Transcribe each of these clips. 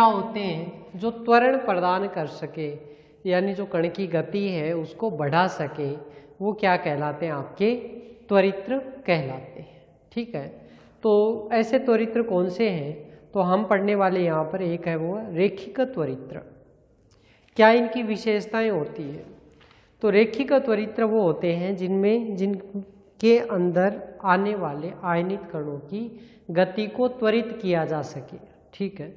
होते हैं जो त्वरण प्रदान कर सके, यानी जो कण की गति है उसको बढ़ा सके, वो क्या कहलाते हैं? आपके त्वरित्र कहलाते हैं। ठीक है, तो ऐसे त्वरित्र कौन से हैं? तो हम पढ़ने वाले यहाँ पर एक है वो रेखिक त्वरित्र। क्या इनकी विशेषताएं होती है? तो रेखिक त्वरित्र वो होते हैं जिनके अंदर आने वाले आयनित कणों की गति को त्वरित किया जा सके। ठीक है,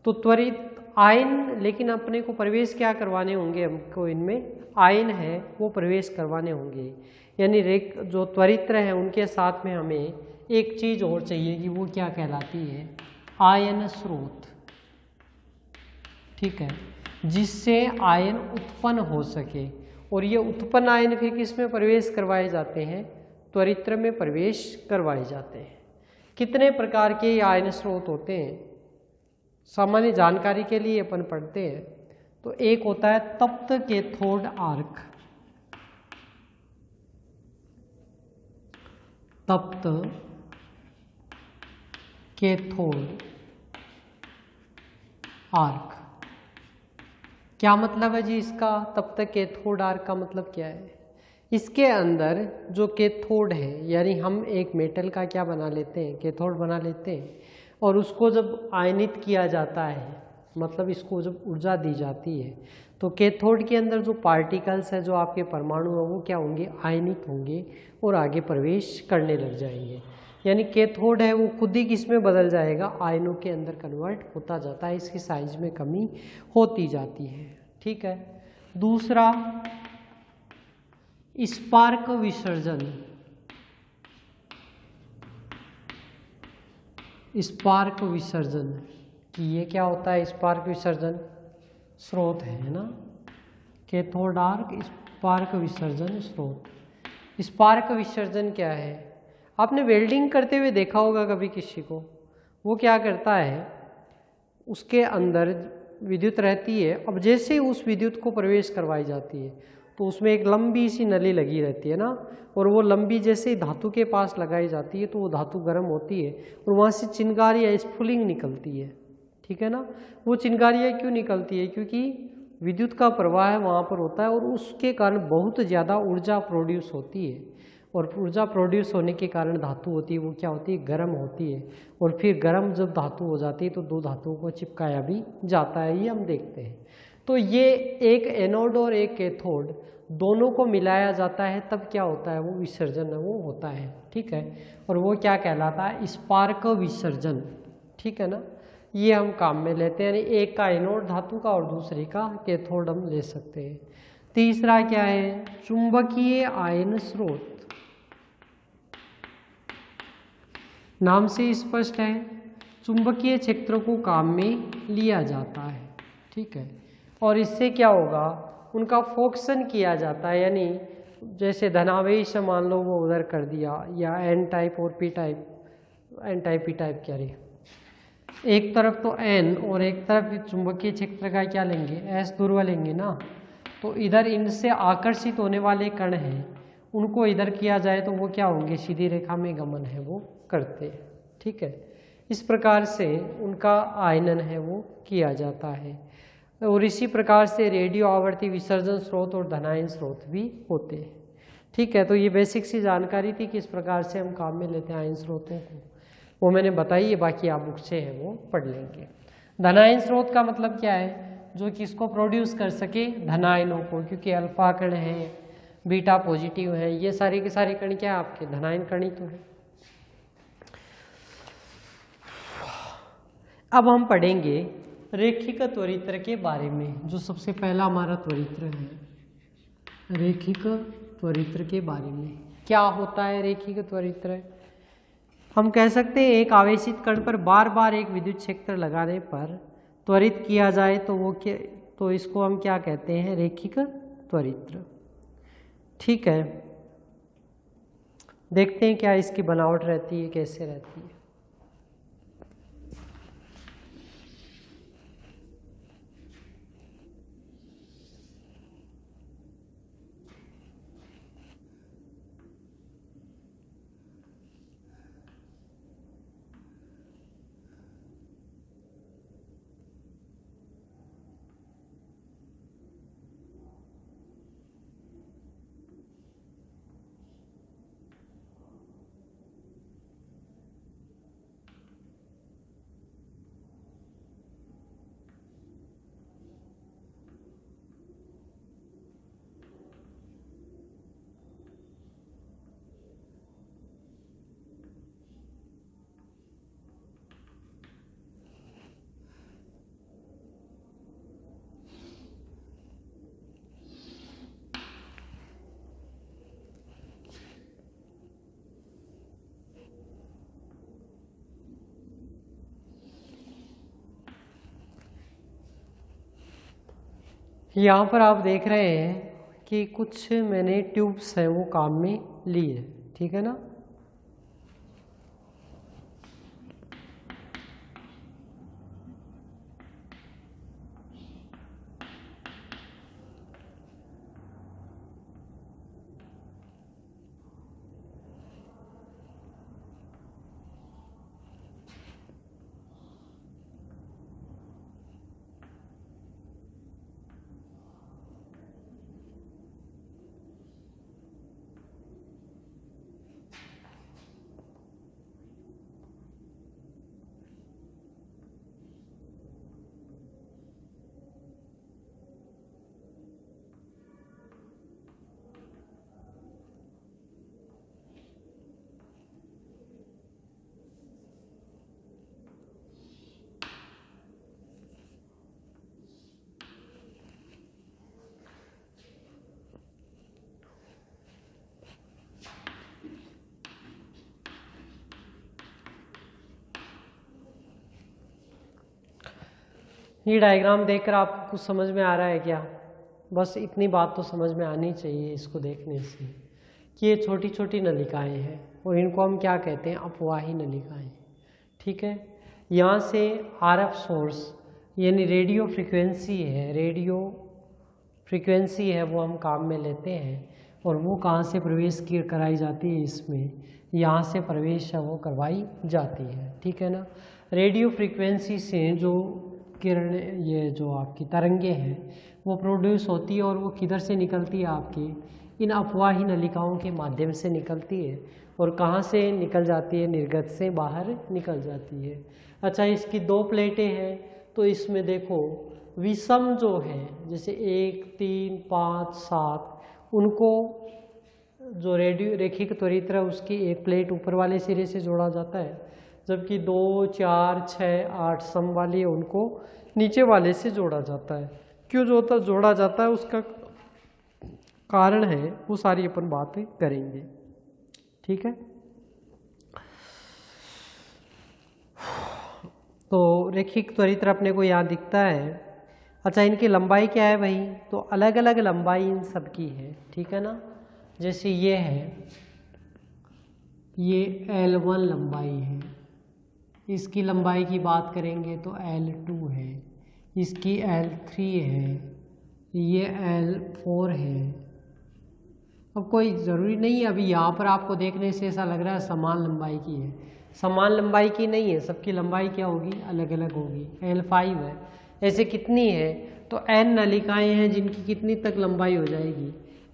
तो त्वरित आयन, लेकिन अपने को प्रवेश क्या करवाने होंगे? हमको इनमें आयन है वो प्रवेश करवाने होंगे, यानी जो त्वरित्र है उनके साथ में हमें एक चीज और चाहिए कि वो क्या कहलाती है? आयन स्रोत। ठीक है, जिससे आयन उत्पन्न हो सके, और ये उत्पन्न आयन फिर किस में प्रवेश करवाए जाते हैं? त्वरित्र में प्रवेश करवाए जाते हैं। कितने प्रकार के आयन स्रोत होते हैं? सामान्य जानकारी के लिए अपन पढ़ते हैं, तो एक होता है तप्त कैथोड आर्क। तप्त कैथोड आर्क, क्या मतलब है जी इसका? तप्त कैथोड आर्क का मतलब क्या है? इसके अंदर जो कैथोड है, यानी हम एक मेटल का क्या बना लेते हैं? कैथोड बना लेते हैं, और उसको जब आयनित किया जाता है, मतलब इसको जब ऊर्जा दी जाती है, तो कैथोड के अंदर जो पार्टिकल्स है, जो आपके परमाणु है, वो क्या होंगे? आयनित होंगे और आगे प्रवेश करने लग जाएंगे। यानी कैथोड है वो खुद ही किस में बदल जाएगा? आयनों के अंदर कन्वर्ट होता जाता है, इसकी साइज में कमी होती जाती है। ठीक है, दूसरा स्पार्क विसर्जन। स्पार्क विसर्जन कि ये क्या होता है? स्पार्क विसर्जन स्रोत है ना, कैथोड आर्क स्पार्क विसर्जन स्रोत। स्पार्क विसर्जन क्या है? आपने वेल्डिंग करते हुए देखा होगा कभी किसी को। वो क्या करता है, उसके अंदर विद्युत रहती है, अब जैसे उस विद्युत को प्रवेश करवाई जाती है तो उसमें एक लंबी सी नली लगी रहती है ना, और वो लंबी जैसे धातु के पास लगाई जाती है तो वो धातु गर्म होती है और वहाँ से चिंगारियाँ स्फुलिंग निकलती है। ठीक है ना, वो चिंगारियाँ क्यों निकलती है? क्योंकि विद्युत का प्रवाह वहाँ पर होता है और उसके कारण बहुत ज़्यादा ऊर्जा प्रोड्यूस होती है, और ऊर्जा प्रोड्यूस होने के कारण धातु होती है वो क्या होती है? गर्म होती है, और फिर गर्म जब धातु हो जाती है तो दो धातुओं को चिपकाया भी जाता है, ये हम देखते हैं। तो ये एक एनोड और एक कैथोड दोनों को मिलाया जाता है, तब क्या होता है? वो विसर्जन वो होता है। ठीक है, और वो क्या कहलाता है? स्पार्क विसर्जन। ठीक है ना, ये हम काम में लेते हैं, यानी एक का एनोड धातु का और दूसरे का कैथोड हम ले सकते हैं। तीसरा क्या है? चुंबकीय आयन स्रोत। नाम से स्पष्ट है, चुंबकीय क्षेत्र को काम में लिया जाता है। ठीक है, और इससे क्या होगा? उनका फोकसन किया जाता है, यानी जैसे धनावेश मान लो वो उधर कर दिया, या एन टाइप और P type, N type P type क्या रही, एक तरफ तो एन और एक तरफ चुंबकीय क्षेत्र का क्या लेंगे? एस ध्रुव लेंगे ना, तो इधर इनसे आकर्षित होने वाले कण हैं उनको इधर किया जाए तो वो क्या होंगे? सीधी रेखा में गमन है वो करते हैं। ठीक है, इस प्रकार से उनका आयनन है वो किया जाता है, और इसी प्रकार से रेडियो आवर्ती विसर्जन स्रोत और धनायन स्रोत भी होते हैं। ठीक है, तो ये बेसिक सी जानकारी थी किस प्रकार से हम काम में लेते हैं आयन स्रोतों को, वो मैंने बताई है, बाकी आप बुक से है वो पढ़ लेंगे। धनायन स्रोत का मतलब क्या है? जो किसको प्रोड्यूस कर सके? धनायनों को, क्योंकि अल्फा कण है, बीटा पॉजिटिव है, ये सारे के सारे कण क्या है आपके? धनायन कण ही तो है। अब हम पढ़ेंगे रेखिक त्वरित्र के बारे में, जो सबसे पहला हमारा त्वरित्र है, रेखिक त्वरित्र के बारे में। क्या होता है रेखिक त्वरित्र? हम कह सकते हैं एक आवेशित कण पर बार बार एक विद्युत क्षेत्र लगाने पर त्वरित किया जाए तो वो क्या, तो इसको हम क्या कहते हैं? रेखिक त्वरित्र। ठीक है, देखते हैं क्या इसकी बनावट रहती है, कैसे रहती है। यहाँ पर आप देख रहे हैं कि कुछ मैंने ट्यूब्स हैं वो काम में ली है, ठीक है ना। ये डायग्राम देखकर आपको कुछ समझ में आ रहा है क्या? बस इतनी बात तो समझ में आनी चाहिए इसको देखने से कि ये छोटी छोटी नलिकाएं हैं और इनको हम क्या कहते हैं? अपवाही नलिकाएं। ठीक है, यहाँ से आरएफ सोर्स यानी रेडियो फ्रीक्वेंसी है वो हम काम में लेते हैं और वो कहाँ से प्रवेश की कराई जाती है? इसमें यहाँ से प्रवेश है वो करवाई जाती है। ठीक है ना। रेडियो फ्रीक्वेंसी से जो किरण, ये जो आपकी तरंगे हैं वो प्रोड्यूस होती है और वो किधर से निकलती है? आपकी इन अपवाही नलिकाओं के माध्यम से निकलती है और कहाँ से निकल जाती है? निर्गत से बाहर निकल जाती है। अच्छा, इसकी दो प्लेटें हैं तो इसमें देखो विषम जो है, जैसे 1, 3, 5, 7, उनको जो रेडियो रेखिक त्वरित है उसकी एक प्लेट ऊपर वाले सिरे से जोड़ा जाता है, जबकि 2, 4, 6, 8 सम वाली उनको नीचे वाले से जोड़ा जाता है। क्यों जोड़ा जाता है उसका कारण है वो सारी अपन बातें करेंगे। ठीक है, तो रेखिक त्वरित अपने को यहाँ दिखता है। अच्छा, इनकी लंबाई क्या है भाई? तो अलग अलग लंबाई इन सब की है। ठीक है ना। जैसे ये है, ये L1 लंबाई है, इसकी लंबाई की बात करेंगे तो L2 है, इसकी L3 है, ये L4 है। अब कोई ज़रूरी नहीं है, अभी यहाँ पर आपको देखने से ऐसा लग रहा है समान लंबाई की है, समान लंबाई की नहीं है, सबकी लंबाई क्या होगी? अलग अलग होगी। L5 है। ऐसे कितनी है? तो N नलिकाएं हैं जिनकी कितनी तक लंबाई हो जाएगी?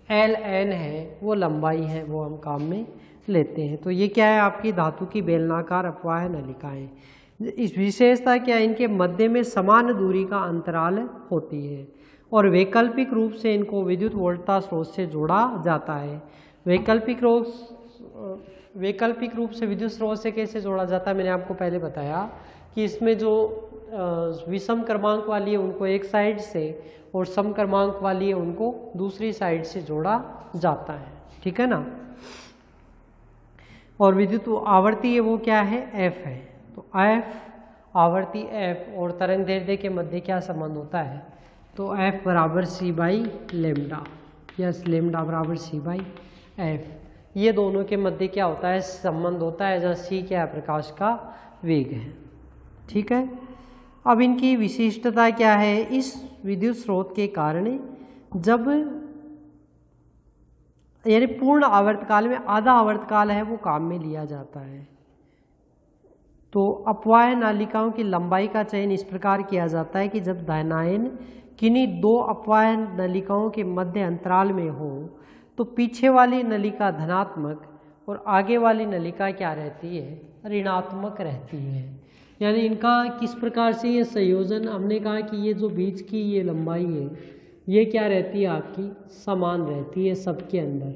Ln है वो लंबाई है, वो हम काम में लेते हैं। तो ये क्या है? आपकी धातु की बेलनाकार अपवाह नलिकाएं। इस विशेषता क्या है? इनके मध्य में समान दूरी का अंतराल होती है और वैकल्पिक रूप से इनको विद्युत वोल्टता स्रोत से जोड़ा जाता है। वैकल्पिक रूप से विद्युत स्रोत से कैसे जोड़ा जाता है? मैंने आपको पहले बताया कि इसमें जो विषम क्रमांक वाली है उनको एक साइड से और सम क्रमांक वाली है उनको दूसरी साइड से जोड़ा जाता है। ठीक है ना। और विद्युत आवर्ती है वो क्या है? F है। तो F आवर्ती F और तरंग दैर्ध्य के मध्य क्या संबंध होता है? तो F बराबर c/λ, यस, लैम्डा बराबर c/f। ये दोनों के मध्य क्या होता है? संबंध होता है, जहाँ c क्या है? प्रकाश का वेग है। ठीक है। अब इनकी विशिष्टता क्या है? इस विद्युत स्रोत के कारण जब यानी पूर्ण आवर्तकाल में आधा आवर्तकाल है वो काम में लिया जाता है। तो अपवाह नालिकाओं की लंबाई का चयन इस प्रकार किया जाता है कि जब धनायन किन्हीं दो अपवाह नलिकाओं के मध्य अंतराल में हो तो पीछे वाली नलिका धनात्मक और आगे वाली नलिका क्या रहती है? ऋणात्मक रहती है। यानी इनका किस प्रकार से ये संयोजन, हमने कहा कि ये जो बीच की ये लंबाई है ये क्या रहती है? आपकी समान रहती है सबके अंदर।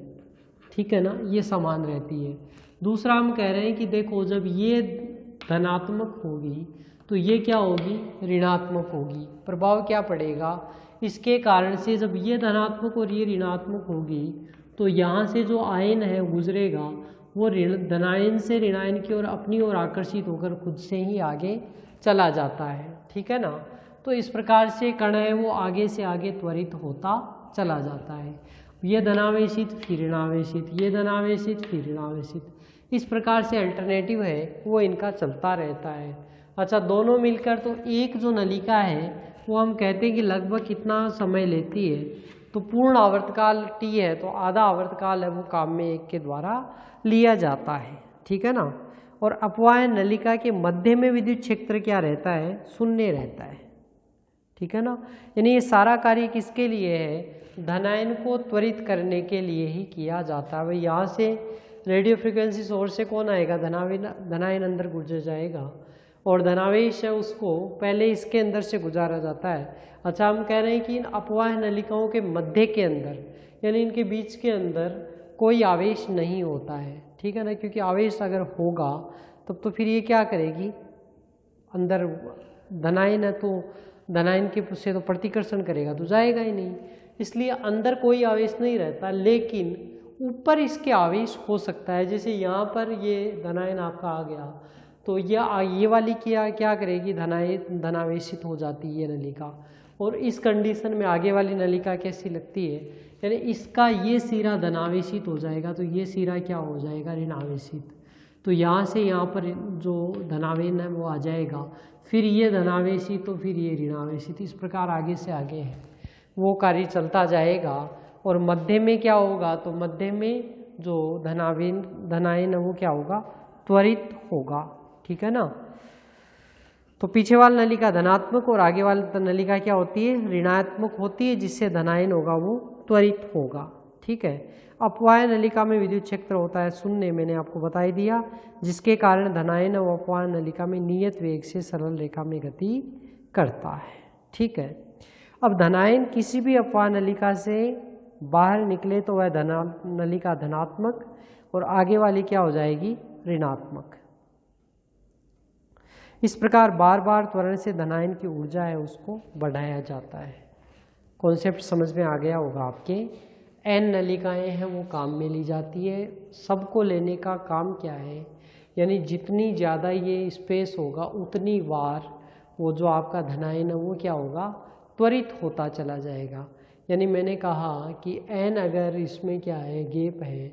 ठीक है ना, ये समान रहती है। दूसरा हम कह रहे हैं कि देखो जब ये धनात्मक होगी तो ये क्या होगी? ऋणात्मक होगी। प्रभाव क्या पड़ेगा? इसके कारण से जब ये धनात्मक और ये ऋणात्मक होगी तो यहाँ से जो आयन है गुजरेगा वो धनायन से ऋणायन की ओर अपनी ओर आकर्षित होकर खुद से ही आगे चला जाता है। ठीक है ना। तो इस प्रकार से कण है वो आगे से आगे त्वरित होता चला जाता है। ये धनावेशित फिर ऋणावेशित, ये धनावेशित फिर ऋणावेशित, इस प्रकार से अल्टरनेटिव है वो इनका चलता रहता है। अच्छा, दोनों मिलकर तो एक जो नलिका है वो हम कहते हैं कि लगभग कितना समय लेती है, तो पूर्ण आवर्तकाल T है तो आधा आवर्तकाल है वो काम्य एक के द्वारा लिया जाता है, ठीक है ना। और अपवाहन नलिका के मध्य में विद्युत क्षेत्र क्या रहता है, शून्य रहता है, ठीक है ना। यानी ये सारा कार्य किसके लिए है, धनायन को त्वरित करने के लिए ही किया जाता है। भाई यहाँ से रेडियो फ्रिक्वेंसी सोर्स से कौन आएगा, धनायन अंदर गुजर जाएगा और धनावेश है उसको पहले इसके अंदर से गुजारा जाता है। अच्छा, हम कह रहे हैं कि इन अपवाह नलिकाओं के मध्य के अंदर यानी इनके बीच के अंदर कोई आवेश नहीं होता है, ठीक है ना, क्योंकि आवेश अगर होगा तब तो फिर ये क्या करेगी, अंदर धनायन है तो धनायन के से तो प्रतिकर्षण करेगा तो जाएगा ही नहीं, इसलिए अंदर कोई आवेश नहीं रहता। लेकिन ऊपर इसके आवेश हो सकता है, जैसे यहाँ पर ये धनायन आपका आ गया तो ये वाली क्या करेगी, धनावेशित हो जाती है ये नलिका, और इस कंडीशन में आगे वाली नलिका कैसी लगती है, यानी इसका ये सिरा धनावेशित हो जाएगा तो ये सिरा क्या हो जाएगा, ऋणावेशित। तो यहाँ से यहाँ पर जो धनावेन है वो आ जाएगा, फिर ये धनावेशित तो फिर ये ऋणावेशित, इस प्रकार आगे से आगे है वो कार्य चलता जाएगा। और मध्य में क्या होगा, तो मध्य में जो धनायन है वो क्या होगा, त्वरित होगा, ठीक है ना। तो पीछे वाली नलिका धनात्मक और आगे वाली नलिका क्या होती है, ऋणात्मक होती है, जिससे धनायन होगा वो त्वरित होगा, ठीक है। अपवाह नलिका में विद्युत क्षेत्र होता है शून्य, मैंने आपको बता ही दिया, जिसके कारण धनायन और अपवाह नलिका में नियत वेग से सरल रेखा में गति करता है, ठीक है। अब धनायन किसी भी अपवाह नलिका से बाहर निकले तो वह नलिका धनात्मक और आगे वाली क्या हो जाएगी, ऋणात्मक। इस प्रकार बार बार त्वरण से धनायन की ऊर्जा है उसको बढ़ाया जाता है। कॉन्सेप्ट समझ में आ गया होगा आपके। n नलिकाएं हैं वो काम में ली जाती है, सबको लेने का काम क्या है, यानी जितनी ज़्यादा ये स्पेस होगा उतनी बार वो जो आपका धनायन है वो क्या होगा, त्वरित होता चला जाएगा। यानी मैंने कहा कि n अगर इसमें क्या है, गैप है,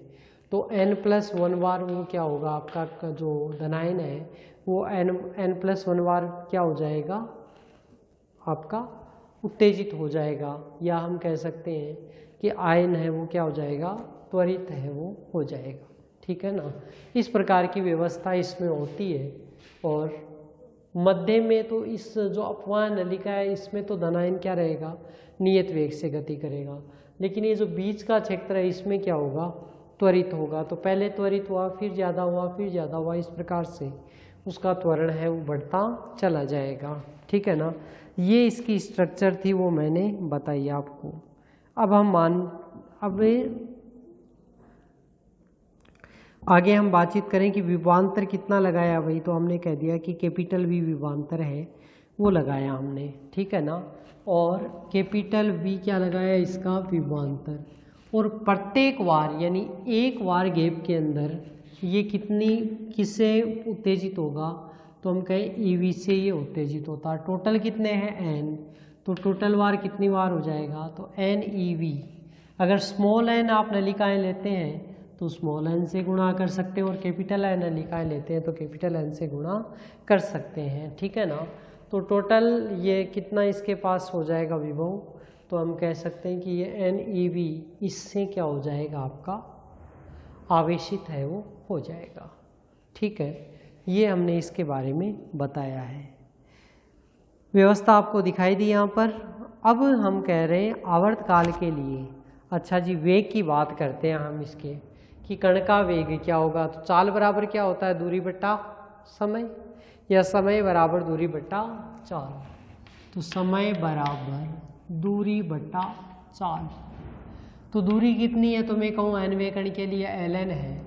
तो n+1 बार वो क्या होगा, आपका जो धनायन है वो n+1 बार क्या हो जाएगा, आपका उत्तेजित हो जाएगा, या हम कह सकते हैं कि आयन है वो क्या हो जाएगा, त्वरित है वो हो जाएगा, ठीक है ना। इस प्रकार की व्यवस्था इसमें होती है। और मध्य में तो इस जो अपवाह नलिका है इसमें तो धनायन क्या रहेगा, नियत वेग से गति करेगा, लेकिन ये जो बीच का क्षेत्र है इसमें क्या होगा, त्वरित होगा। तो पहले त्वरित हुआ, फिर ज़्यादा हुआ, फिर ज़्यादा हुआ, इस प्रकार से उसका त्वरण है वो बढ़ता चला जाएगा, ठीक है ना। ये इसकी स्ट्रक्चर थी वो मैंने बताई आपको। अब आगे हम बातचीत करें कि विभवांतर कितना लगाया भाई, तो हमने कह दिया कि कैपिटल V विभवांतर है वो लगाया हमने, ठीक है ना। और कैपिटल V क्या लगाया, इसका विभवांतर, और प्रत्येक वार यानी एक वार गैप के अंदर ये किससे उत्तेजित होगा, तो हम कहें EV से ये उत्तेजित होता है। टोटल कितने हैं n, तो टोटल वार कितनी बार हो जाएगा, तो NEV। अगर स्मॉल n आप नलिकाएं लेते हैं तो स्मॉल n से गुणा कर सकते हैं, और कैपिटल N नलिकाएं लेते हैं तो कैपिटल N से गुणा कर सकते हैं, ठीक है ना। तो टोटल ये कितना इसके पास हो जाएगा विभव, तो हम कह सकते हैं कि ये NEV इससे क्या हो जाएगा, आपका आवेशित है वो हो जाएगा, ठीक है। ये हमने इसके बारे में बताया है, व्यवस्था आपको दिखाई दी यहाँ पर। अब हम कह रहे हैं आवर्तकाल के लिए। अच्छा जी, वेग की बात करते हैं हम इसके, कि कण का वेग क्या होगा, तो चाल बराबर क्या होता है, दूरी बट्टा समय, या समय बराबर दूरी बट्टा चाल। तो समय बराबर दूरी बट्टा चाल, तो दूरी कितनी है, तो मैं कहूँ n वेग कण के लिए ln है,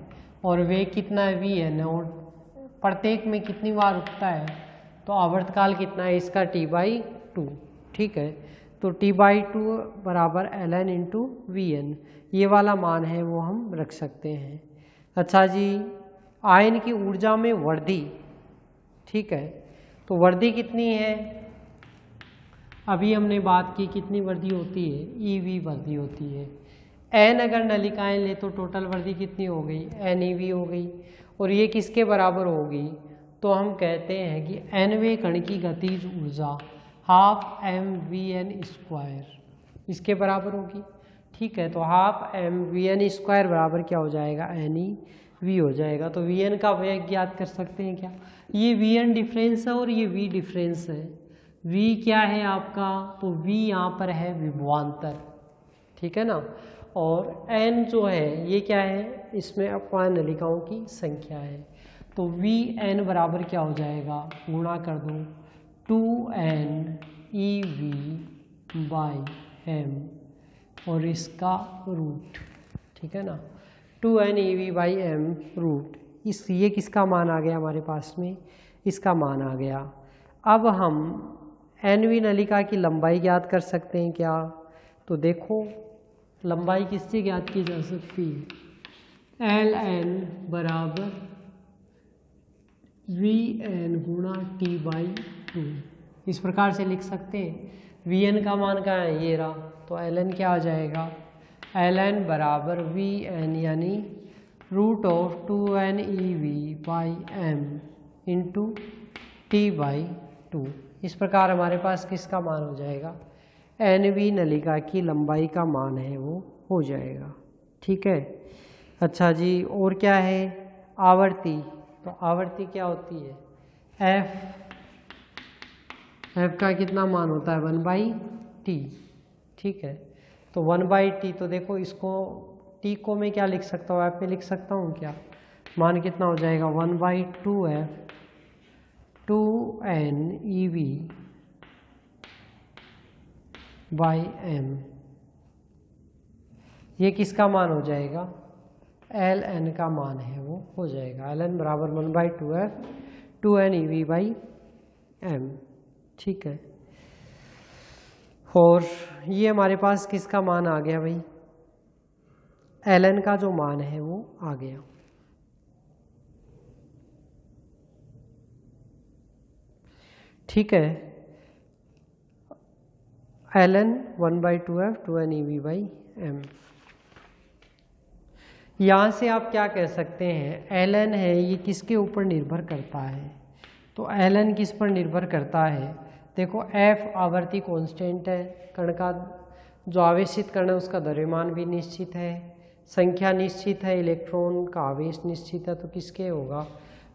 और वेग कितना है vn, और प्रत्येक में कितनी बार रुकता है, तो आवर्तकाल कितना है इसका t/2, ठीक है। तो t/2 बराबर ln इंटू vn, ये वाला मान है वो हम रख सकते हैं। अच्छा जी, आयन की ऊर्जा में वृद्धि, ठीक है, तो वृद्धि कितनी है, अभी हमने बात की कितनी वर्दी होती है, ईवी वर्दी होती है। एन अगर नलिकाएं ले तो टोटल वर्दी कितनी हो गई, एन ईवी हो गई। और ये किसके बराबर होगी, तो हम कहते हैं कि एनवे कण की गतिज ऊर्जा half M V N square इसके बराबर होगी। ठीक है, तो half M V N square बराबर क्या हो जाएगा, एन ई वी हो जाएगा। तो वी एन का वेग ज्ञात कर सकते हैं क्या, ये वी एन डिफरेंस है और ये वी डिफरेंस है। वी क्या है आपका, तो वी यहाँ पर है विभवांतर, ठीक है ना। और एन जो है ये क्या है, इसमें अपवान नलिकाओं की संख्या है। तो वी एन बराबर क्या हो जाएगा, गुणा कर दो 2n E V by M और इसका रूट, ठीक है ना, 2n E V by M root. इस ये किसका मान आ गया हमारे पास में, इसका मान आ गया। अब हम एन वी नलिका की लंबाई ज्ञात कर सकते हैं क्या, तो देखो लंबाई किससे ज्ञात की जा सकती है, एल एन बराबर वी एन गुणा टी बाई 2। इस प्रकार से लिख सकते हैं। वी एन का मान क्या है, ये रहा, तो एल एन क्या आ जाएगा, एल एन बराबर वी एन यानी root of 2n E V by M into T by 2। इस प्रकार हमारे पास किसका मान हो जाएगा, एन वी नलिका की लंबाई का मान है वो हो जाएगा। ठीक है, अच्छा जी, और क्या है, आवर्ती। तो आवर्ती क्या होती है, एफ का कितना मान होता है 1/t। ठीक है, तो 1/t, तो देखो इसको t को मैं क्या लिख सकता हूँ, एफ में लिख सकता हूँ क्या, मान कितना हो जाएगा 1/2f 2n ev by M. ये किसका मान हो जाएगा, एल एन का मान है वो हो जाएगा, एल एन बराबर 1/2f 2n ev by M. ठीक है, और ये हमारे पास किसका मान आ गया भाई, एल एन का जो मान है वो आ गया। ठीक है, L N 1/2f 2n ev by M. यहाँ से आप क्या कह सकते हैं, एल एन है ये किसके ऊपर निर्भर करता है, तो एल एन किस पर निर्भर करता है, देखो एफ आवर्ती कांस्टेंट है, कण का जो आवेशित कण है उसका द्रव्यमान भी निश्चित है, संख्या निश्चित है, इलेक्ट्रॉन का आवेश निश्चित है, तो किसके होगा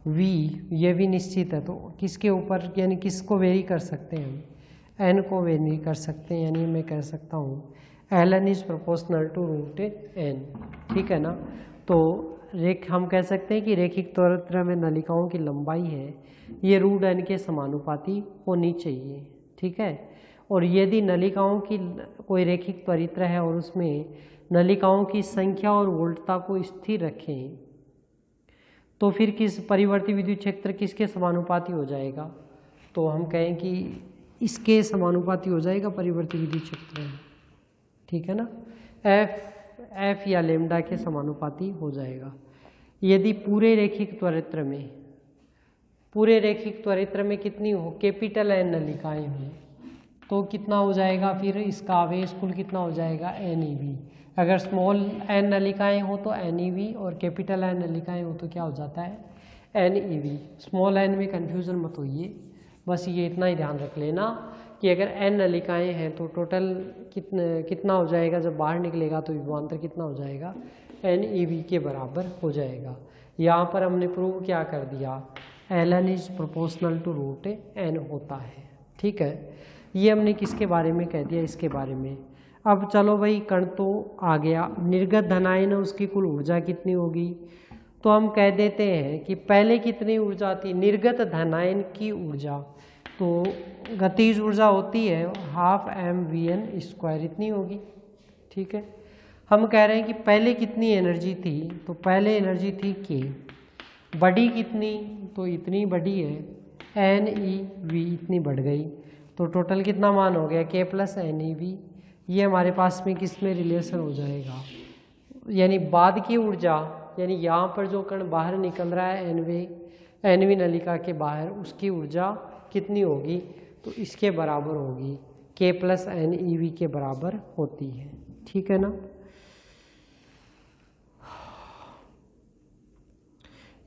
वी, ये भी निश्चित है, तो किसके ऊपर यानी किसको वेरी कर सकते हैं हम, एन को वेरी कर सकते हैं, यानी मैं कह सकता हूँ L N is proportional to root N. ठीक है ना, तो हम कह सकते हैं कि रेखिक त्वरत्र में नलिकाओं की लंबाई है ये रूट एन के समानुपाती होनी चाहिए। ठीक है, और यदि नलिकाओं की कोई रेखिक त्वरित्र है और उसमें नलिकाओं की संख्या और वोल्टता को स्थिर रखें तो फिर किस परिवर्ती विद्युत क्षेत्र किसके समानुपाती हो जाएगा, तो हम कहें कि इसके समानुपाती हो जाएगा परिवर्ती विद्युत क्षेत्र। ठीक है ना, एफ या लेमडा के समानुपाती हो जाएगा। यदि पूरे रेखिक त्वरित्र में कितनी हो, कैपिटल एन नलिकाएं हो, तो कितना हो जाएगा फिर इसका आवेश कुल कितना हो जाएगा एन ई वी। अगर स्मॉल एन नलिकाएं हो तो एन ई वी और कैपिटल एन नलिकाएं हो तो क्या हो जाता है N E V. Small N में कन्फ्यूज़न मत होइए, बस ये इतना ही ध्यान रख लेना कि अगर एन नलिकाएं हैं तो टोटल कितना हो जाएगा, जब बाहर निकलेगा तो विभवांतर कितना हो जाएगा एन ई वी के बराबर हो जाएगा। यहाँ पर हमने प्रूव क्या कर दिया, L N is proportional to root N होता है। ठीक है, ये हमने किसके बारे में कह दिया, इसके बारे में। अब चलो भाई कण तो आ गया, निर्गत धनायन है उसकी कुल ऊर्जा कितनी होगी, तो हम कह देते हैं कि पहले कितनी ऊर्जा थी, निर्गत धनायन की ऊर्जा, तो गतिज ऊर्जा होती है half M V N square इतनी होगी। ठीक है, हम कह रहे हैं कि पहले कितनी एनर्जी थी, तो पहले एनर्जी थी के, बड़ी कितनी, तो इतनी बड़ी है एन ई वी इतनी बढ़ गई, तो टोटल कितना मान हो गया के प्लस एन ई वी। ये हमारे पास में किस में रिलेशन हो जाएगा, यानी बाद की ऊर्जा, यानी यहाँ पर जो कण बाहर निकल रहा है एन वी नलिका के बाहर, उसकी ऊर्जा कितनी होगी, तो इसके बराबर होगी k प्लस एन EV के बराबर होती है। ठीक है ना।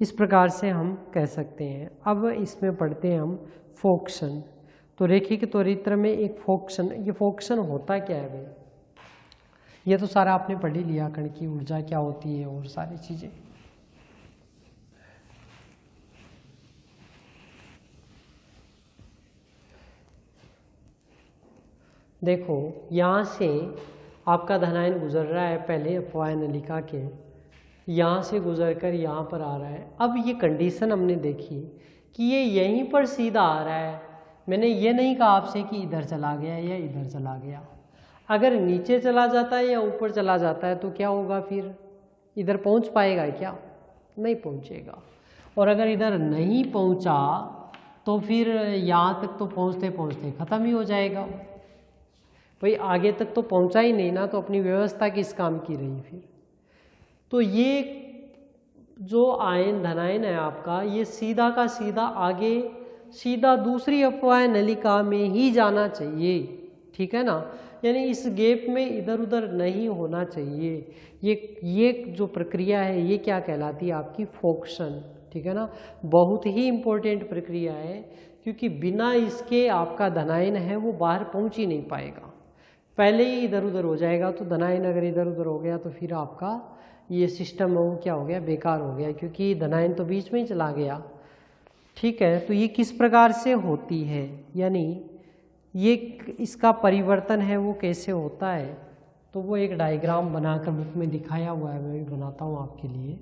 इस प्रकार से हम कह सकते हैं। अब इसमें पढ़ते हैं हम फोक्शन। तो रेखिक त्वरित्र में एक फोक्शन, ये फोक्शन होता क्या है भाई? ये तो सारा आपने पढ़ ही लिया, कण की ऊर्जा क्या होती है और सारी चीजें। देखो यहाँ से आपका धनायन गुजर रहा है पहले अपवाय नलिका के, यहाँ से गुजर कर यहाँ पर आ रहा है। अब ये कंडीशन हमने देखी कि ये यहीं पर सीधा आ रहा है। मैंने ये नहीं कहा आपसे कि इधर चला गया या इधर चला गया। अगर नीचे चला जाता है या ऊपर चला जाता है तो क्या होगा? फिर इधर पहुँच पाएगा क्या? नहीं पहुँचेगा। और अगर इधर नहीं पहुँचा तो फिर यहाँ तक तो पहुँचते पहुँचते ख़त्म ही हो जाएगा भाई। आगे तक तो पहुँचा ही नहीं ना, तो अपनी व्यवस्था किस काम की रही फिर? तो ये जो आयन धनायन है आपका, ये सीधा का सीधा आगे सीधा दूसरी अपवाय नलिका में ही जाना चाहिए। ठीक है ना। यानी इस गैप में इधर उधर नहीं होना चाहिए। ये जो प्रक्रिया है ये क्या कहलाती है? आपकी फोक्शन। ठीक है ना। बहुत ही इम्पोर्टेंट प्रक्रिया है, क्योंकि बिना इसके आपका धनायन है वो बाहर पहुंच ही नहीं पाएगा, पहले ही इधर उधर हो जाएगा। तो धनायन अगर इधर उधर हो गया तो फिर आपका ये सिस्टम वो क्या हो गया? बेकार हो गया, क्योंकि धनायन तो बीच में ही चला गया। ठीक है। तो ये किस प्रकार से होती है, यानी ये इसका परिवर्तन है वो कैसे होता है, तो वो एक डायग्राम बनाकर बुक में दिखाया हुआ है, मैं भी बनाता हूँ आपके लिए।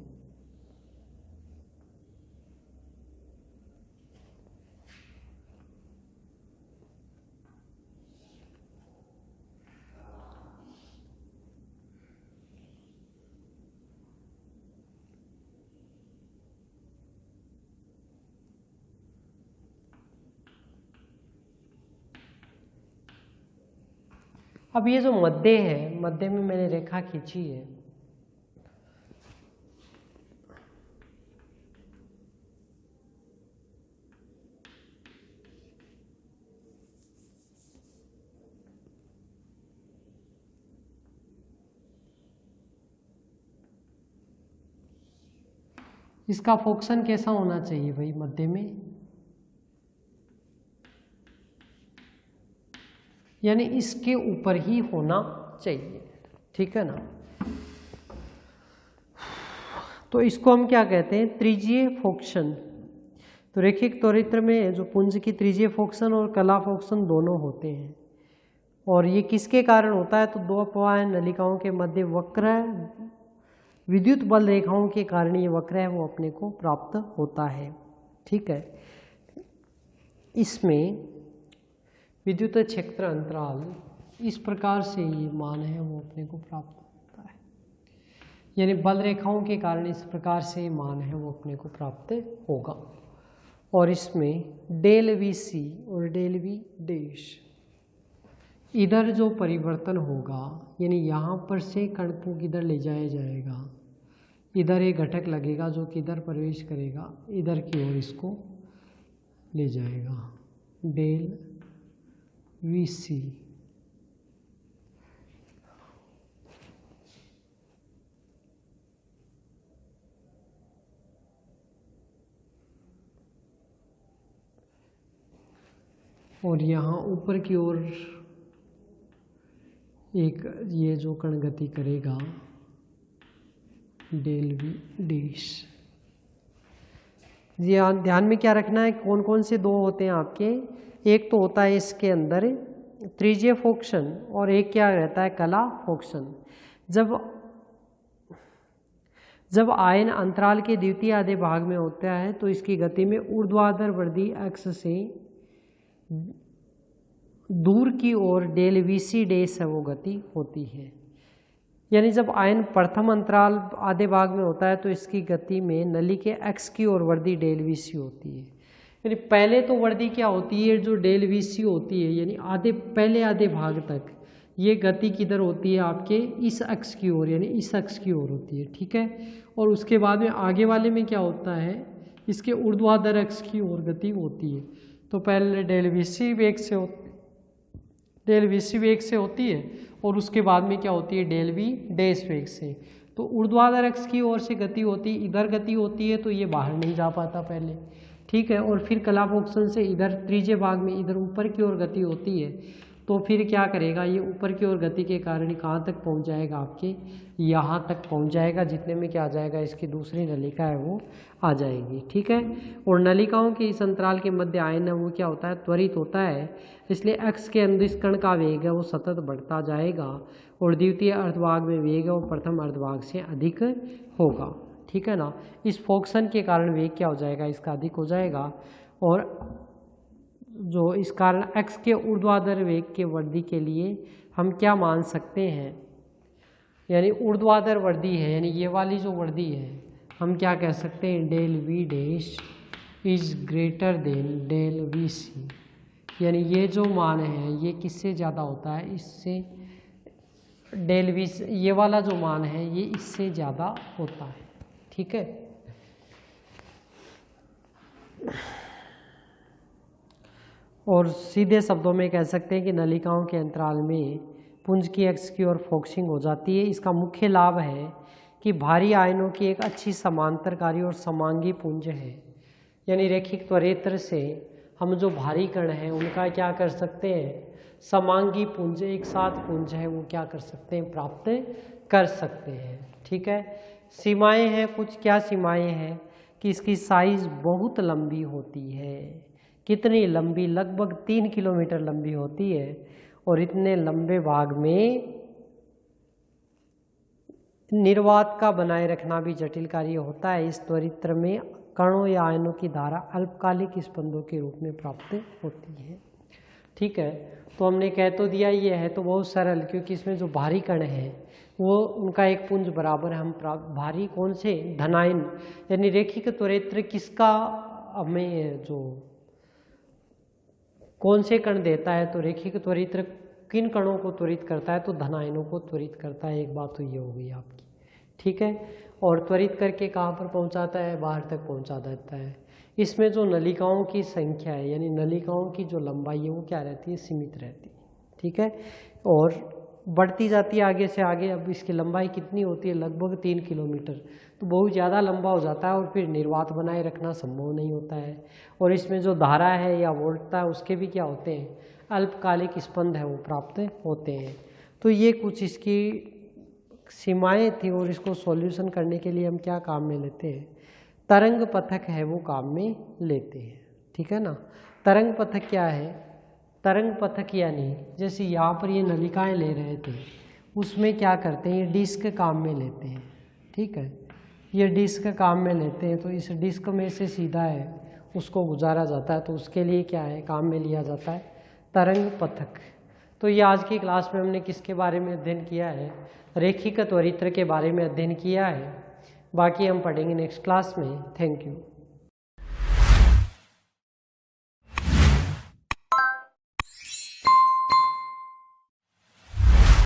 अब ये जो मध्य है, मध्य में मैंने रेखा खींची है। इसका फोक्सन कैसा होना चाहिए भाई? मध्य में, यानी इसके ऊपर ही होना चाहिए। ठीक है ना। तो इसको हम क्या कहते हैं? त्रिज्यीय फोक्सन। तो रेखिक त्वरित्र में जो पुंज की त्रिज्यीय फोक्सन और कला फोक्सन दोनों होते हैं। और ये किसके कारण होता है? तो दो अपवाय नलिकाओं के मध्य वक्र विद्युत बल रेखाओं के कारण ये वक्र है वो अपने को प्राप्त होता है। ठीक है। इसमें विद्युत क्षेत्र अंतराल इस प्रकार से ये मान है वो अपने को प्राप्त होता है, यानी बल रेखाओं के कारण इस प्रकार से मान है वो अपने को प्राप्त होगा। और इसमें डेल VC और डेल V डैश, इधर जो परिवर्तन होगा, यानी यहाँ पर से कण को किधर ले जाया जाएगा, इधर एक घटक लगेगा जो कि इधर प्रवेश करेगा, इधर की ओर इसको ले जाएगा, डेल VC। और यहाँ ऊपर की ओर एक ये जो कण गति करेगा, डेल V डैश। ध्यान में क्या रखना है? कौन कौन से दो होते हैं आपके? एक तो होता है इसके अंदर त्रिज्यीय फोक्सन और एक क्या रहता है? कला फोक्सन। जब आयन अंतराल के द्वितीय आधे भाग में होता है तो इसकी गति में ऊर्ध्वाधर वृद्धि अक्ष से दूर की ओर डेल VC डैश है वो गति होती है। यानी जब आयन प्रथम अंतराल आधे भाग में होता है तो इसकी गति में नली के एक्स की ओर वृद्धि डेल VC होती है। यानी पहले तो वृद्धि क्या होती है? जो डेल VC होती है, यानी पहले आधे भाग तक ये गति किधर होती है? आपके इस अक्ष की ओर, यानी इस अक्ष की ओर होती है। ठीक है। और उसके बाद में आगे वाले में क्या होता है? इसके ऊर्ध्वाधर अक्ष की ओर गति होती है। तो पहले डेल VC वेग से डेल वी सी वेग से होती है और उसके बाद में क्या होती है, डेल वी डैश वेग से। तो ऊर्ध्वाधर अक्ष की ओर से गति होती है, इधर गति होती है तो ये बाहर नहीं जा पाता पहले, ठीक है। और फिर कलाफोक्सन से इधर त्रिज्य भाग में इधर ऊपर की ओर गति होती है, तो फिर क्या करेगा, ये ऊपर की ओर गति के कारण कहाँ तक पहुँच जाएगा, आपके यहाँ तक पहुँच जाएगा, जितने में क्या आ जाएगा, इसकी दूसरी नलिका है वो आ जाएगी, ठीक है। और नलिकाओं के इस अंतराल के मध्य आयन है वो क्या होता है, त्वरित होता है, इसलिए एक्स के अंदर इस कण का वेग है वो सतत बढ़ता जाएगा और द्वितीय अर्धभाग में वेग है वो प्रथम अर्धभाग से अधिक होगा, ठीक है ना। इस फोक्सन के कारण वेग क्या हो जाएगा, इसका अधिक हो जाएगा। और जो इस कारण एक्स के ऊर्ध्वाधर वेग के वृद्धि के लिए हम क्या मान सकते हैं, यानी ऊर्ध्वाधर वृद्धि है, यानी ये वाली जो वृद्धि है हम क्या कह सकते हैं, del V dash is greater than del V C, यानी ये जो मान है ये किससे ज़्यादा होता है, इससे डेल वी, ये वाला जो मान है ये इससे ज़्यादा होता है, ठीक है। और सीधे शब्दों में कह सकते हैं कि नलिकाओं के अंतराल में पुंज की एक्स की ओर फोकसिंग हो जाती है। इसका मुख्य लाभ है कि भारी आयनों की एक अच्छी समांतरकारी और समांगी पुंज है, यानी रैखिक त्वरेत्र से हम जो भारी कण हैं उनका क्या कर सकते हैं, समांगी पुंज, एक साथ पुंज है वो क्या कर सकते हैं, प्राप्त कर सकते हैं, ठीक है। सीमाएं हैं कुछ, क्या सीमाएं हैं कि इसकी साइज बहुत लंबी होती है, कितनी लंबी, लगभग 3 किलोमीटर लंबी होती है और इतने लंबे भाग में निर्वात का बनाए रखना भी जटिल कार्य होता है। इस त्वरित्र में कणों या आयनों की धारा अल्पकालिक स्पंदों के रूप में प्राप्त होती है, ठीक है। तो हमने कह तो दिया ये है तो बहुत सरल, क्योंकि इसमें जो भारी कण है वो उनका एक पुंज बराबर हम प्राप्त, भारी कौन से, धनायन, यानी रैखिक त्वरेत्र किसका हमें जो कौन से कण देता है, तो रैखिक त्वरित्र किन कणों को त्वरित करता है, तो धनायनों को त्वरित करता है। एक बात तो ये हो गई आपकी, ठीक है। और त्वरित करके कहाँ पर पहुँचाता है, बाहर तक पहुँचा देता है। इसमें जो नलिकाओं की संख्या है, यानी नलिकाओं की जो लंबाई है वो क्या रहती है, सीमित रहती है, ठीक है। और बढ़ती जाती है आगे से आगे। अब इसकी लंबाई कितनी होती है, लगभग 3 किलोमीटर, तो बहुत ज़्यादा लंबा हो जाता है और फिर निर्वात बनाए रखना संभव नहीं होता है। और इसमें जो धारा है या वोल्टता है उसके भी क्या होते हैं, अल्पकालिक स्पंद है वो प्राप्त होते हैं। तो ये कुछ इसकी सीमाएं थी और इसको सॉल्यूशन करने के लिए हम क्या काम में लेते हैं, तरंग पथक है वो काम में लेते हैं, ठीक है ना। तरंग पथक क्या है, तरंग पथक यानी जैसे यहाँ पर ये नलिकाएं ले रहे थे उसमें क्या करते हैं, ये डिस्क काम में लेते हैं, ठीक है। ये डिस्क काम में लेते हैं तो इस डिस्क में से सीधा है उसको गुजारा जाता है, तो उसके लिए क्या है, काम में लिया जाता है तरंग पथक। तो ये आज की क्लास में हमने किसके बारे में अध्ययन किया है, रैखिक त्वरित्र के बारे में अध्ययन किया है। बाकी हम पढ़ेंगे नेक्स्ट क्लास में। Thank you.